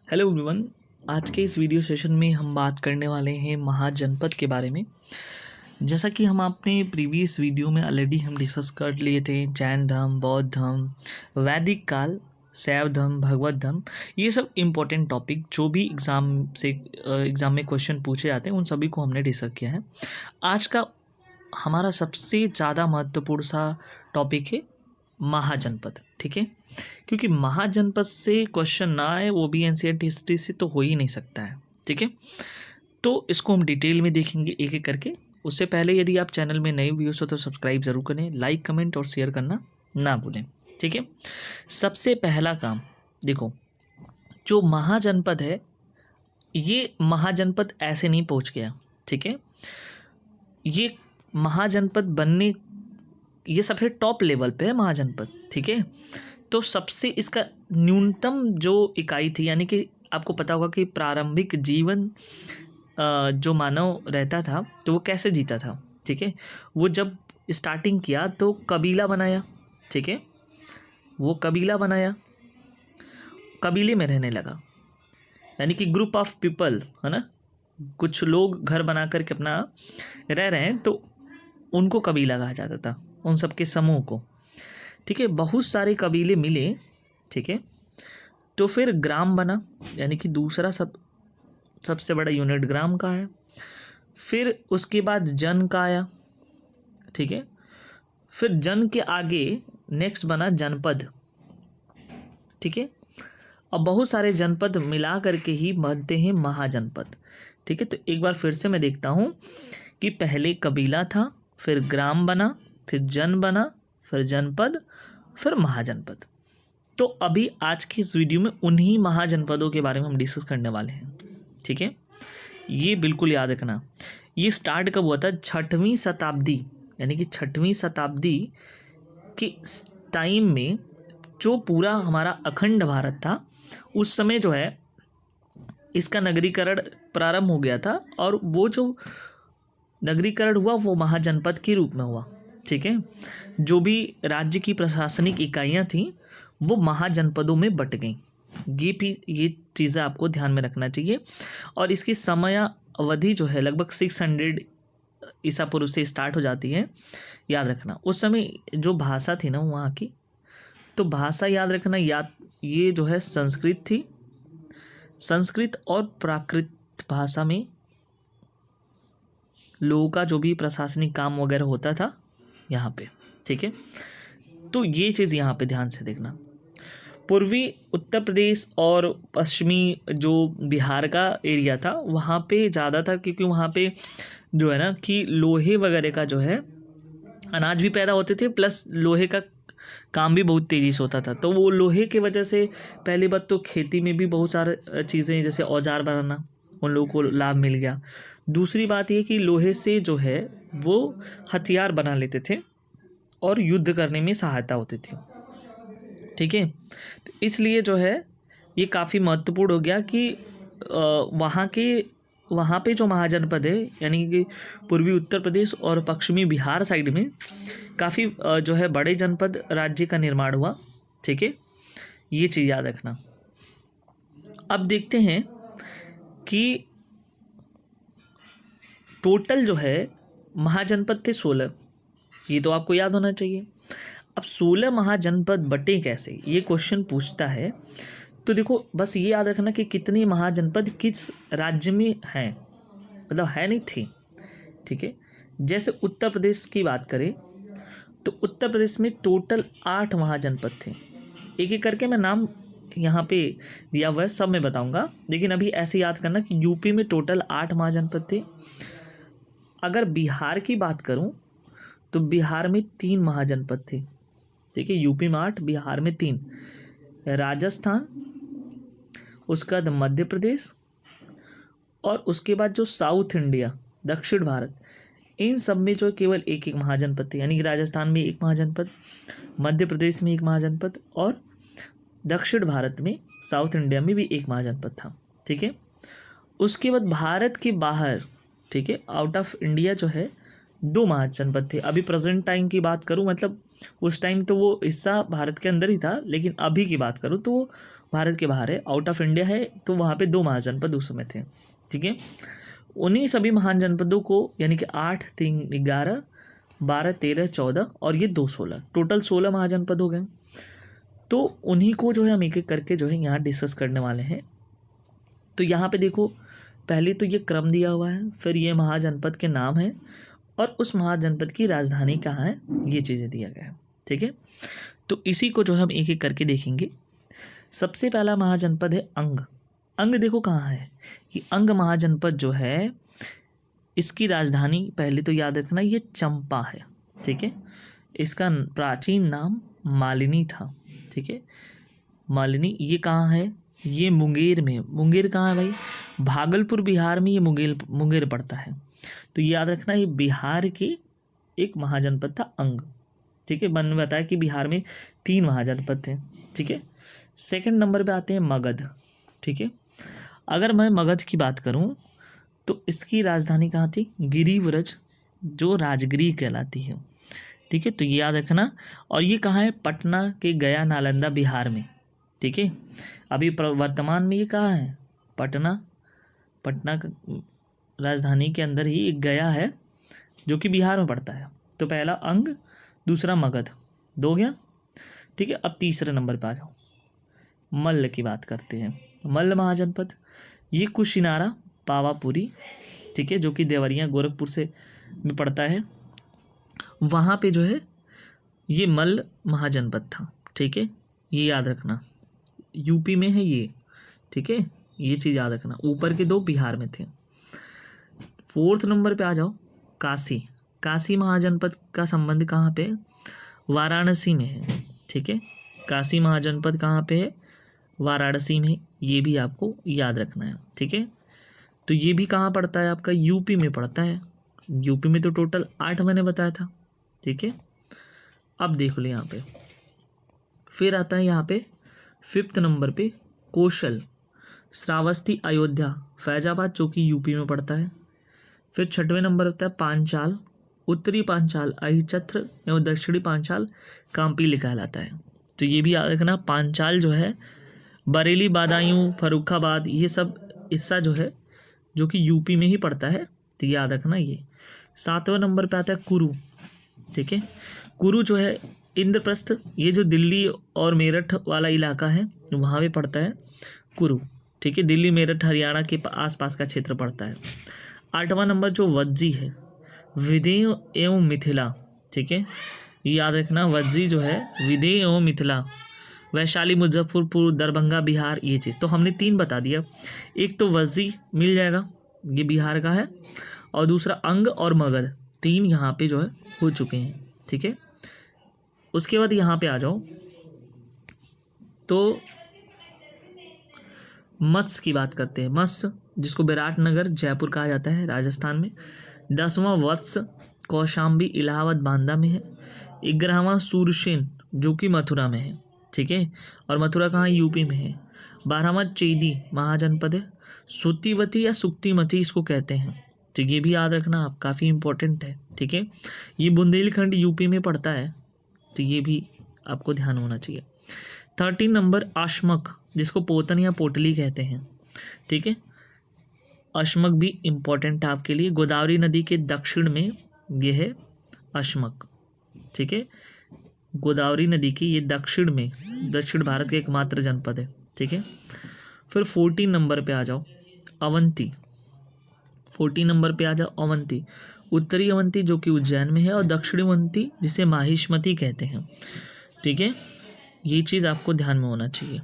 Hello everyone. आज के इस वीडियो सेशन में हम बात करने वाले हैं महाजनपद के बारे में। जैसा कि हम अपने प्रीवियस वीडियो में ऑलरेडी हम डिस्कस कर लिए थे, जैन धर्म, बौद्ध धर्म, वैदिक काल, शैव धर्म, भगवत धर्म, ये सब इम्पोर्टेंट टॉपिक जो भी एग्ज़ाम में क्वेश्चन पूछे जाते हैं उन सभी को हमने डिस्कस किया है। आज का हमारा सबसे ज़्यादा महत्वपूर्ण सा टॉपिक है महाजनपद। ठीक है, क्योंकि महाजनपद से क्वेश्चन ना आए वो भी एनसीईआरटी हिस्ट्री से तो हो ही नहीं सकता है। ठीक है, तो इसको हम डिटेल में देखेंगे एक एक करके। उससे पहले यदि आप चैनल में नए व्यूअर्स हो तो सब्सक्राइब ज़रूर करें, लाइक कमेंट और शेयर करना ना भूलें। ठीक है, सबसे पहला काम देखो, जो महाजनपद है ये महाजनपद ऐसे नहीं पहुंच गया। ठीक है, ये महाजनपद बनने, ये सबसे टॉप लेवल पे है महाजनपद। ठीक है, तो सबसे इसका न्यूनतम जो इकाई थी, यानी कि आपको पता होगा कि प्रारंभिक जीवन जो मानव रहता था तो वो कैसे जीता था। ठीक है, वो जब स्टार्टिंग किया तो कबीला बनाया। ठीक है, वो कबीला बनाया, कबीले में रहने लगा, यानी कि ग्रुप ऑफ पीपल है ना, कुछ लोग घर बना करके अपना रह रहे हैं तो उनको कबीला कहा जाता था, उन सबके समूह को। ठीक है, बहुत सारे कबीले मिले। ठीक है, तो फिर ग्राम बना, यानी कि दूसरा सबसे बड़ा यूनिट ग्राम का है। फिर उसके बाद जन का आया। ठीक है, फिर जन के आगे नेक्स्ट बना जनपद। ठीक है, अब बहुत सारे जनपद मिला करके ही बनते हैं महाजनपद। ठीक है, तो एक बार फिर से मैं देखता हूँ कि पहले कबीला था, फिर ग्राम बना, फिर जन बना, फिर जनपद, फिर महाजनपद। तो अभी आज की इस वीडियो में उन्हीं महाजनपदों के बारे में हम डिस्कस करने वाले हैं। ठीक है, ये बिल्कुल याद रखना। ये स्टार्ट कब हुआ था? 6वीं शताब्दी, यानी कि 6वीं शताब्दी के टाइम में जो पूरा हमारा अखंड भारत था उस समय जो है इसका नगरीकरण प्रारंभ हो गया था, और वो जो नगरीकरण हुआ वो महाजनपद के रूप में हुआ। ठीक है, जो भी राज्य की प्रशासनिक इकाइयाँ थीं वो महाजनपदों में बट गईं। ये चीज़ें आपको ध्यान में रखना चाहिए। और इसकी समय अवधि जो है लगभग 600 ईसा पूर्व से स्टार्ट हो जाती है, याद रखना। उस समय जो भाषा थी ना वहाँ की, तो भाषा याद रखना, ये जो है संस्कृत थी। संस्कृत और प्राकृत भाषा में लोगों का जो भी प्रशासनिक काम वगैरह होता था यहाँ पे। ठीक है, तो ये चीज़ यहाँ पे ध्यान से देखना। पूर्वी उत्तर प्रदेश और पश्चिमी जो बिहार का एरिया था वहाँ पे ज़्यादा था, क्योंकि वहाँ पे जो है ना कि लोहे वगैरह का जो है अनाज भी पैदा होते थे, प्लस लोहे का काम भी बहुत तेज़ी से होता था। तो वो लोहे की वजह से पहली बात तो खेती में भी बहुत सारे चीज़ें जैसे औजार बनाना उन लोगों को लाभ मिल गया। दूसरी बात ये कि लोहे से जो है वो हथियार बना लेते थे और युद्ध करने में सहायता होती थी। ठीक है, तो इसलिए जो है ये काफ़ी महत्वपूर्ण हो गया कि वहाँ पे जो महाजनपद है, यानी कि पूर्वी उत्तर प्रदेश और पश्चिमी बिहार साइड में काफ़ी जो है बड़े जनपद राज्य का निर्माण हुआ। ठीक है, ये चीज़ याद रखना। अब देखते हैं कि टोटल जो है महाजनपद थे 16, ये तो आपको याद होना चाहिए। अब 16 महाजनपद बटे कैसे, ये क्वेश्चन पूछता है। तो देखो बस ये याद रखना कि कितनी महाजनपद किस राज्य में हैं, मतलब है नहीं थी। ठीक है, जैसे उत्तर प्रदेश की बात करें तो उत्तर प्रदेश में टोटल 8 महाजनपद थे। एक एक करके मैं नाम यहाँ पे दिया हुआ है, सब मैं बताऊँगा, लेकिन अभी ऐसे याद करना कि यूपी में टोटल 8 महाजनपद थे। अगर बिहार की बात करूँ तो बिहार में 3 महाजनपद थे। ठीक है, यूपी में 8, बिहार में 3, राजस्थान, उसके बाद मध्य प्रदेश, और उसके बाद जो साउथ इंडिया, दक्षिण भारत, इन सब में जो केवल एक एक महाजनपद थे। यानी कि राजस्थान में 1 महाजनपद, मध्य प्रदेश में 1 महाजनपद, और दक्षिण भारत में साउथ इंडिया में भी 1 महाजनपद था। ठीक है, उसके बाद भारत के बाहर, ठीक है, आउट ऑफ इंडिया जो है 2 महाजनपद थे। अभी प्रेजेंट टाइम की बात करूं, मतलब उस टाइम तो वो हिस्सा भारत के अंदर ही था, लेकिन अभी की बात करूं तो वो भारत के बाहर है, आउट ऑफ इंडिया है, तो वहाँ पे 2 महाजनपद उस समय थे। ठीक है, उन्हीं सभी महाजनपदों को यानी कि 8, 3, 11, 12, 13, 14 और ये 2, 16, टोटल 16 महाजनपद हो गए। तो उन्हीं को जो है हम एक एक करके जो है यहाँ डिस्कस करने वाले हैं। तो यहाँ पे देखो, पहले तो ये क्रम दिया हुआ है, फिर ये महाजनपद के नाम है और उस महाजनपद की राजधानी कहाँ है, ये चीज़ें दिया गया है। ठीक है, तो इसी को जो हम एक एक करके देखेंगे। सबसे पहला महाजनपद है अंग। अंग देखो कहाँ है, कि अंग महाजनपद जो है इसकी राजधानी पहले तो याद रखना ये चंपा है। ठीक है, इसका प्राचीन नाम मालिनी था। ठीक है, मालिनी ये कहाँ है, ये मुंगेर में। मुंगेर कहाँ है भाई, भागलपुर बिहार में ये मुंगेर पड़ता है। तो याद रखना ये बिहार के एक महाजनपद था अंग। ठीक है, मैंने बताया कि बिहार में 3 महाजनपद थे। ठीक है, सेकंड नंबर पे आते हैं मगध। ठीक है, अगर मैं मगध की बात करूं तो इसकी राजधानी कहाँ थी, गिरिव्रज, जो राजगिरी कहलाती है। ठीक है, तो ये याद रखना। और ये कहाँ है, पटना के गया नालंदा बिहार में। ठीक है, अभी वर्तमान में ये कहाँ है, पटना राजधानी के अंदर ही एक गया है जो कि बिहार में पड़ता है। तो पहला अंग, दूसरा मगध, 2 गया। ठीक है, अब तीसरे नंबर पर आ जाओ, मल्ल की बात करते हैं। मल्ल महाजनपद, ये कुशिनारा, पावापुरी, ठीक है, जो कि देवरिया गोरखपुर से में पड़ता है, वहाँ पे जो है ये मल्ल महाजनपद था। ठीक है, ये याद रखना, यूपी में है ये। ठीक है, ये चीज़ याद रखना, ऊपर के 2 बिहार में थे। 4th नंबर पे आ जाओ, काशी। काशी महाजनपद का संबंध कहाँ पे, वाराणसी में है। ठीक है, काशी महाजनपद कहाँ पे है, वाराणसी में। ये भी आपको याद रखना है। ठीक है, तो ये भी कहाँ पड़ता है, आपका यूपी में पड़ता है। यूपी में तो टोटल 8 मैंने बताया था। ठीक है, अब देख लो यहाँ पे, फिर आता है यहाँ पे 5th नंबर पे कौशल, श्रावस्ती, अयोध्या, फैजाबाद, जो कि यूपी में पड़ता है। फिर 6वें नंबर होता है पांचाल, उत्तरी पांचाल अहिच्छत्र एवं दक्षिणी पांचाल काम्पी कहलाता है। तो ये भी याद रखना, पांचाल जो है बरेली, बदायूं, फर्रुखाबाद, ये सब हिस्सा जो है जो कि यूपी में ही पड़ता है। तो याद रखना ये। 7वें नंबर पे आता है कुरु। ठीक है, कुरु जो है इंद्रप्रस्थ, ये जो दिल्ली और मेरठ वाला इलाका है वहाँ पे पड़ता है कुरु। ठीक है, दिल्ली, मेरठ, हरियाणा के आसपास का क्षेत्र पड़ता है। 8वां नंबर जो वज्जी है, विदेह एवं मिथिला। ठीक है, ये याद रखना, वज्जी जो है विदेह एवं मिथिला, वैशाली, मुजफ्फरपुर, दरभंगा, बिहार, ये चीज़ तो हमने 3 बता दिया। एक तो वज्जी मिल जाएगा, ये बिहार का है, और दूसरा अंग और मगध, 3 यहाँ पे जो है हो चुके हैं। ठीक है, उसके बाद यहाँ पे आ जाओ तो मत्स्य की बात करते हैं। मत्स्य, जिसको विराटनगर, जयपुर कहा जाता है, राजस्थान में। 10वां वत्स, कौशाम्बी, इलाहाबाद, बांदा में है। 11वां सूरसेन, जो कि मथुरा में है। ठीक है, और मथुरा कहाँ, यूपी में है। 12वां चेदी महाजनपद है, सुतिवती या सुक्तिमती इसको कहते हैं। तो ये भी याद रखना आप, काफ़ी इंपॉर्टेंट है। ठीक है, ये बुंदेलखंड यूपी में पड़ता है, तो ये भी आपको ध्यान होना चाहिए। 13 नंबर अश्मक, जिसको पोतन या पोटली कहते हैं। ठीक है, अश्मक भी इम्पोर्टेंट है आपके लिए। गोदावरी नदी के दक्षिण में ये है अश्मक। ठीक है, गोदावरी नदी की ये दक्षिण में, दक्षिण भारत का एकमात्र जनपद है। ठीक है, फिर 14 नंबर पे आ जाओ, अवंती। 14 नंबर पे आ जाओ अवंती, उत्तरी अवंती जो कि उज्जैन में है, और दक्षिणी अवंती जिसे माहिष्मती कहते हैं। ठीक है, ये चीज़ आपको ध्यान में होना चाहिए।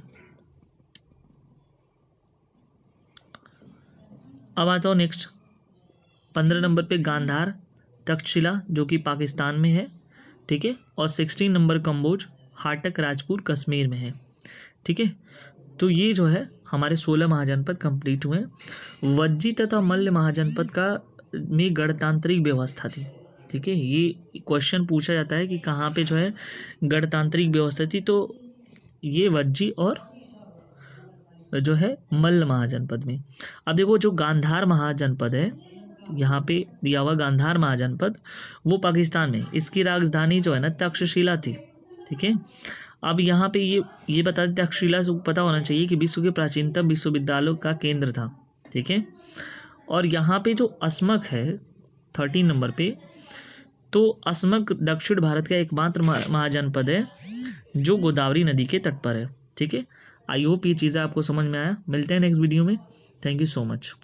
अब आता हूँ नेक्स्ट 15 नंबर पे गांधार, तक्षशिला जो कि पाकिस्तान में है। ठीक है, और 16 नंबर कंबोज, हाटक, राजपुर, कश्मीर में है। ठीक है, तो ये जो है हमारे 16 महाजनपद कंप्लीट हुए। वज्जी तथा मल्ल महाजनपद का में गणतांत्रिक व्यवस्था थी। ठीक है, ये क्वेश्चन पूछा जाता है कि कहाँ पे जो है गणतांत्रिक व्यवस्था थी, तो ये वज्जी और जो है मल्ल महाजनपद में। अब देखो, जो गांधार महाजनपद है, यहाँ पे दिया हुआ गांधार महाजनपद, वो पाकिस्तान में, इसकी राजधानी जो है ना तक्षशिला थी। ठीक है, अब यहाँ पे ये बता दें, तक्षशिला से पता होना चाहिए कि विश्व के प्राचीनतम विश्वविद्यालयों का केंद्र था। ठीक है, और यहाँ पे जो अस्मक है 13 नंबर पे, तो अस्मक दक्षिण भारत का एकमात्र महाजनपद है जो गोदावरी नदी के तट पर है। ठीक है, आई होप ये चीज़ें आपको समझ में आया। मिलते हैं नेक्स्ट वीडियो में। Thank you so much.